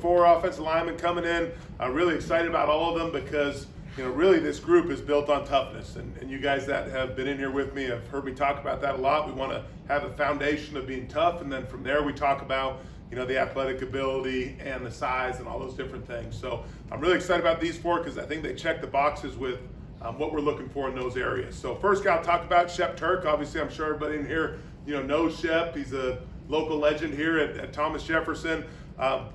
Four offensive linemen coming in. I'm really excited about all of them because, really this group is built on toughness. And you guys that have been in here with me have heard me talk about that a lot. We want to have a foundation of being tough, and then from there we talk about, the athletic ability and the size and all those different things. So I'm really excited about these four because I think they check the boxes with what we're looking for in those areas. So first guy I'll talk about, Shep Turk. Obviously, I'm sure everybody in here, knows Shep. He's a local legend here at Thomas Jefferson.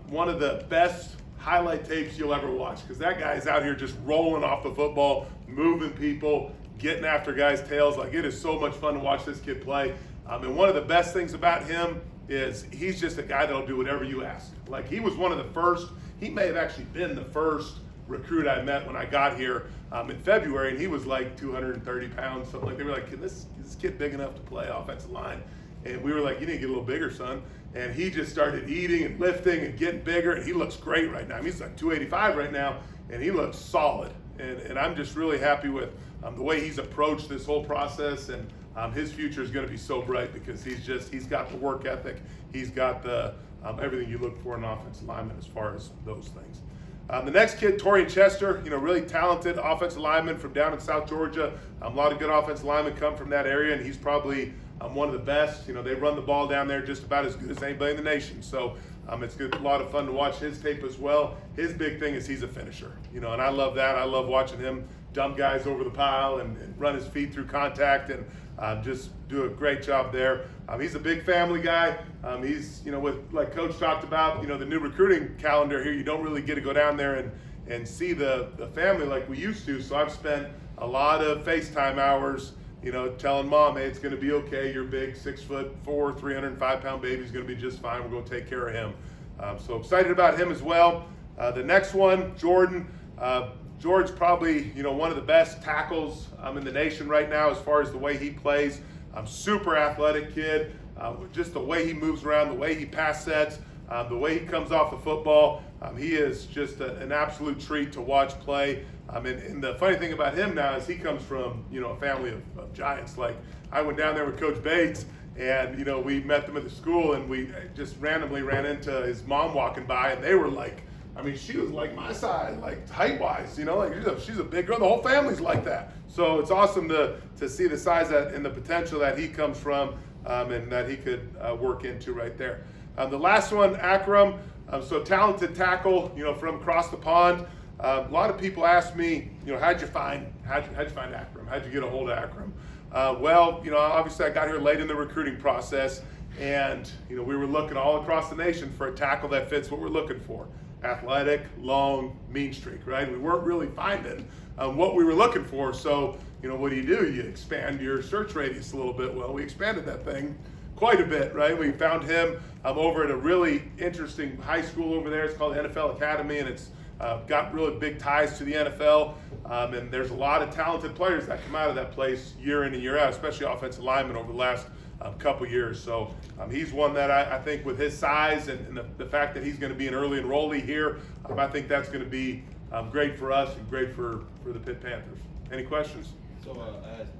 One of the best highlight tapes you'll ever watch because that guy is out here just rolling off the football, moving people, getting after guys' tails. Like, it is so much fun to watch this kid play. And one of the best things about him is he's just a guy that'll do whatever you ask. Like, he was one of the first, he may have actually been the first recruit I met when I got here in February, and he was like 230 pounds, something like. They were like, is this kid big enough to play offensive line? And we were like, you need to get a little bigger, son. And he just started eating and lifting and getting bigger, and he looks great right now. I mean, he's like 285 right now, and he looks solid. And I'm just really happy with the way he's approached this whole process, and his future is going to be so bright because he's got the work ethic. He's got the everything you look for in an offensive lineman as far as those things. The next kid, Torian Chester, really talented offensive lineman from down in South Georgia. A lot of good offensive linemen come from that area, and he's probably one of the best. They run the ball down there just about as good as anybody in the nation. So it's good, a lot of fun to watch his tape as well. His big thing is he's a finisher, and I love that. I love watching him dump guys over the pile and run his feet through contact and just do a great job there. He's a big family guy. He's, with, like Coach talked about, the new recruiting calendar here, you don't really get to go down there and see the family like we used to. So I've spent a lot of FaceTime hours, telling mom, hey, it's going to be okay. Your big 6'4", 305-pound baby's going to be just fine. We're going to take care of him. So excited about him as well. The next one, Jordan. George's probably, one of the best tackles in the nation right now as far as the way he plays. Super athletic kid. Just the way he moves around, the way he pass sets, the way he comes off the football. He is just an absolute treat to watch play. And the funny thing about him now is he comes from, a family of giants. Like, I went down there with Coach Bates, and, we met them at the school, and we just randomly ran into his mom walking by, and they were like, she was like my size, like height-wise, she's a big girl. The whole family's like that. So it's awesome to see the size and the potential that he comes from and that he could work into right there. The last one, Akram, so talented tackle, from across the pond. A lot of people ask me, how'd you find Akram? How'd you get a hold of Akram? Well, obviously I got here late in the recruiting process, and we were looking all across the nation for a tackle that fits what we're looking for. Athletic, long, mean streak, right? We weren't really finding what we were looking for. So, what do? You expand your search radius a little bit. Well, we expanded that thing quite a bit, right? We found him over at a really interesting high school over there. It's called the NFL Academy, and it's got really big ties to the NFL. And there's a lot of talented players that come out of that place year in and year out, especially offensive linemen over the last couple years. So he's one that I think with his size and the fact that he's going to be an early enrollee here, I think that's going to be great for us and great for the Pitt Panthers. Any questions? So I asked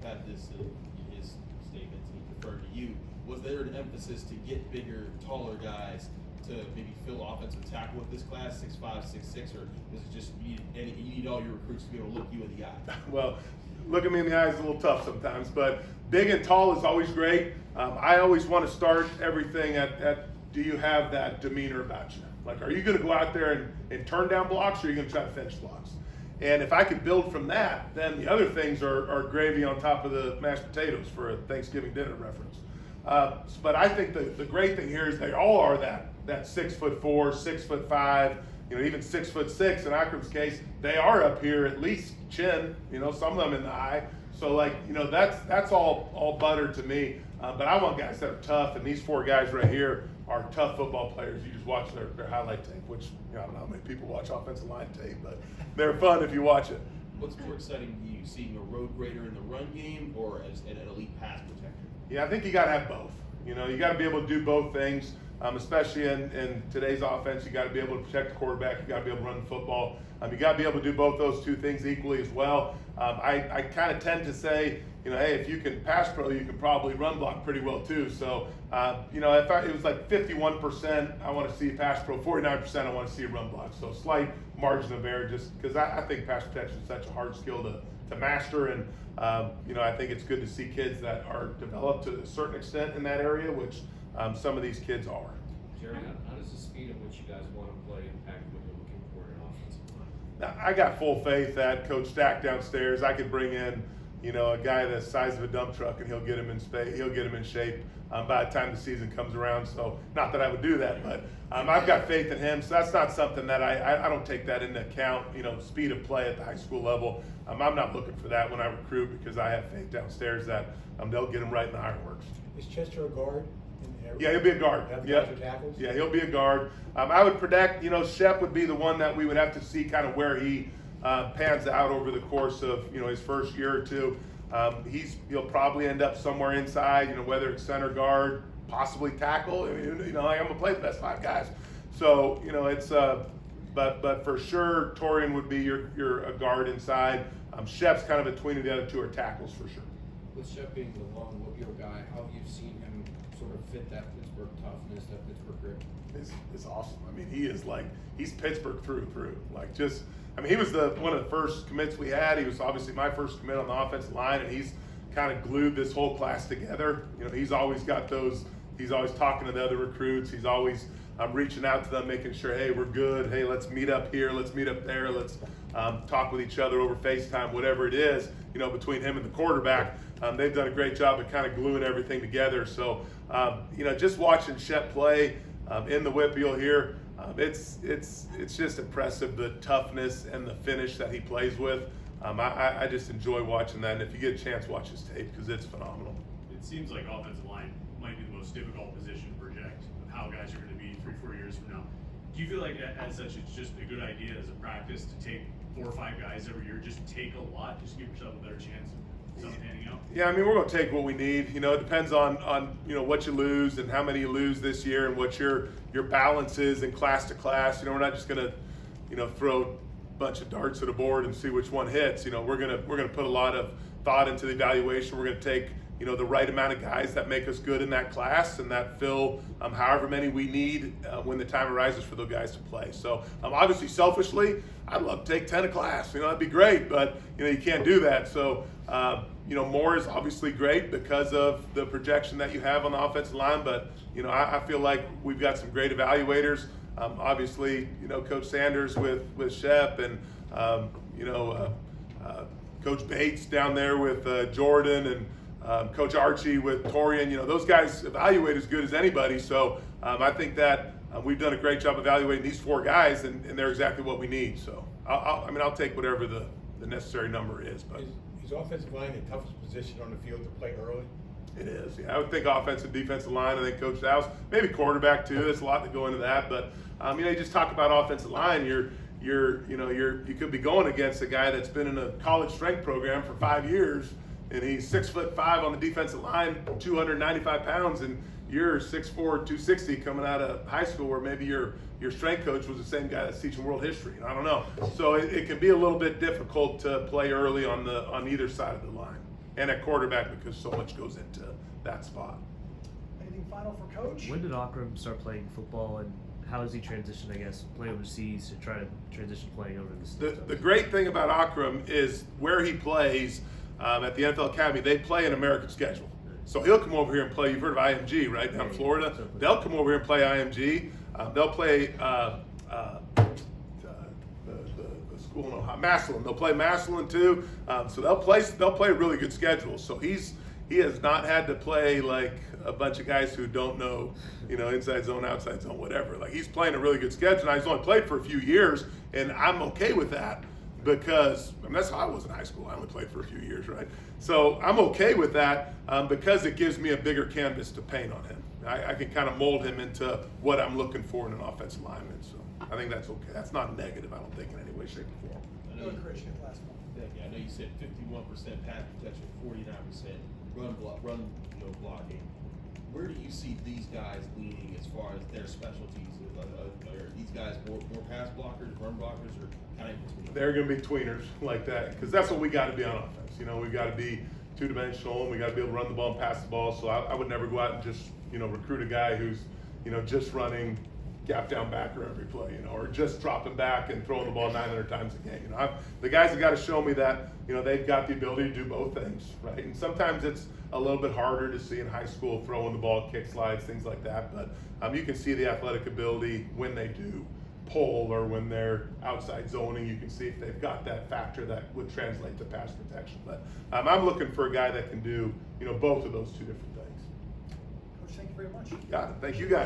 Pat this in his statement, he referred to you. Was there an emphasis to get bigger, taller guys to maybe fill offensive tackle with this class, 6'5", 6'6", or was it just you need all your recruits to be able to look you in the eye? Well, looking me in the eye is a little tough sometimes, but big and tall is always great. I always want to start everything at do you have that demeanor about you? Like, are you going to go out there and turn down blocks, or are you going to try to finish blocks? And if I could build from that, then the other things are gravy on top of the mashed potatoes for a Thanksgiving dinner reference. But I think the great thing here is they all are that 6'4", 6'5", even 6'6". In Akram's case, they are up here at least chin, some of them in the eye. So that's all butter to me. But I want guys that are tough, and these four guys right here are tough football players. You just watch their highlight tape, which I don't know how many people watch offensive line tape, but they're fun if you watch it. What's more exciting to you, seeing a road grader in the run game or as an elite pass protector? Yeah, I think you got to have both. You got to be able to do both things. especially in today's offense. You got to be able to protect the quarterback. You got to be able to run the football. You got to be able to do both those two things equally as well. I kind of tend to say, hey, if you can pass pro, you can probably run block pretty well too. So, if it was like 51%, I want to see pass pro, 49%, I want to see a run block. So slight margin of error, just because I think pass protection is such a hard skill to master. And, I think it's good to see kids that are developed to a certain extent in that area, which some of these kids are. Jeremy, how does the speed at which you guys want to play impact what you're looking for in an offensive line? Now, I got full faith that Coach Stack downstairs, I could bring in, a guy the size of a dump truck, and he'll get him in shape by the time the season comes around. So, not that I would do that, but I've got faith in him. So that's not something that I don't take that into account. Speed of play at the high school level. I'm not looking for that when I recruit, because I have faith downstairs that they'll get him right in the ironworks. Is Chester a guard? Yeah, he'll be a guard. Yeah, he'll be a guard. I would predict, Shep would be the one that we would have to see kind of where he pans out over the course of, his first year or two. He'll probably end up somewhere inside, whether it's center guard, possibly tackle. I'm gonna play the best 5 guys. So, it's but for sure, Torian would be your a guard inside. Shep's kind of between the other two are tackles for sure. With Shep being the long wheel guy, how have you seen him sort of fit that Pittsburgh toughness, that Pittsburgh grit? It's awesome. He's Pittsburgh through and through. He was one of the first commits we had. He was obviously my first commit on the offensive line, and he's kind of glued this whole class together. He's always got those. He's always talking to the other recruits. He's always reaching out to them, making sure, hey, we're good. Hey, let's meet up here. Let's meet up there. Let's talk with each other over FaceTime, whatever it is. Between him and the quarterback, they've done a great job of kind of gluing everything together. So, just watching Shep play in the whippeal here, it's just impressive, the toughness and the finish that he plays with. I just enjoy watching that, and if you get a chance, watch his tape, because it's phenomenal. It seems like offensive line might be the most difficult position to project of how guys are going to be 3-4 years from now. Do you feel like as such it's just a good idea as a practice to take 4 or 5 guys every year, just take a lot, just give yourself a better chance of something panning out? Yeah, we're going to take what we need. It depends on what you lose and how many you lose this year and what your balance is in class to class. We're not just going to throw a bunch of darts at a board and see which one hits. We're going to put a lot of thought into the evaluation. We're going to take the right amount of guys that make us good in that class and that fill however many we need when the time arises for those guys to play. So obviously, selfishly, I'd love to take 10 a class. That'd be great, but you can't do that. So more is obviously great because of the projection that you have on the offensive line. But I feel like we've got some great evaluators. Obviously, Coach Sanders with Shep and Coach Bates down there with Jordan and Coach Archie with Torian. Those guys evaluate as good as anybody. So I think that we've done a great job evaluating these 4 guys, and they're exactly what we need. So I'll take whatever the necessary number is. But is offensive line the toughest position on the field to play early? it is. Yeah, I would think offensive, defensive line. I think Coach Dow's maybe quarterback too. There's a lot to go into that. But you just talk about offensive line. You could be going against a guy that's been in a college strength program for 5 years, and he's 6'5" on the defensive line, 295 pounds, and you're 6'4", 260 coming out of high school, where maybe your strength coach was the same guy that's teaching world history. I don't know. So it can be a little bit difficult to play early on either side of the line, and at quarterback, because so much goes into that spot. Anything final for Coach? When did Akram start playing football, and how has he transitioned, I guess, play overseas to try to transition playing over in the States? The great thing about Akram is where he plays at the NFL Academy, they play an American schedule. So he'll come over here and play. You've heard of IMG, right, down in Florida? They'll come over here and play IMG. They'll play the school in Ohio, Massillon. They'll play Massillon too. So they'll play a really good schedule. So he has not had to play like a bunch of guys who don't know, inside zone, outside zone, whatever. Like, he's playing a really good schedule. Now, he's only played for a few years, and I'm okay with that, because that's how I was in high school. I only played for a few years, right? So I'm okay with that because it gives me a bigger canvas to paint on him. I can kind of mold him into what I'm looking for in an offensive lineman. So I think that's okay. That's not negative, I don't think, in any way, shape, or form. Go to Christian last one. Thank you. I know you said 51% pass protection, 49% run blocking. where do you see these guys leaning as far as their specialties? Are these guys more pass blockers, run blockers, or kind of in between? They're going to be tweeners like that because that's what we got to be on offense. You know, we've got to be two-dimensional and we got to be able to run the ball and pass the ball. So I would never go out and just, you know, recruit a guy who's, you know, just running gap down backer every play, you know, or just dropping back and throwing the ball 900 times a game. You know, the guys have got to show me that, you know, they've got the ability to do both things, right? And sometimes it's a little bit harder to see in high school, throwing the ball, kick slides, things like that. But you can see the athletic ability when they do pull or when they're outside zoning. You can see if they've got that factor that would translate to pass protection. But I'm looking for a guy that can do, you know, both of those two different things. Coach, thank you very much. Got it. Thank you guys.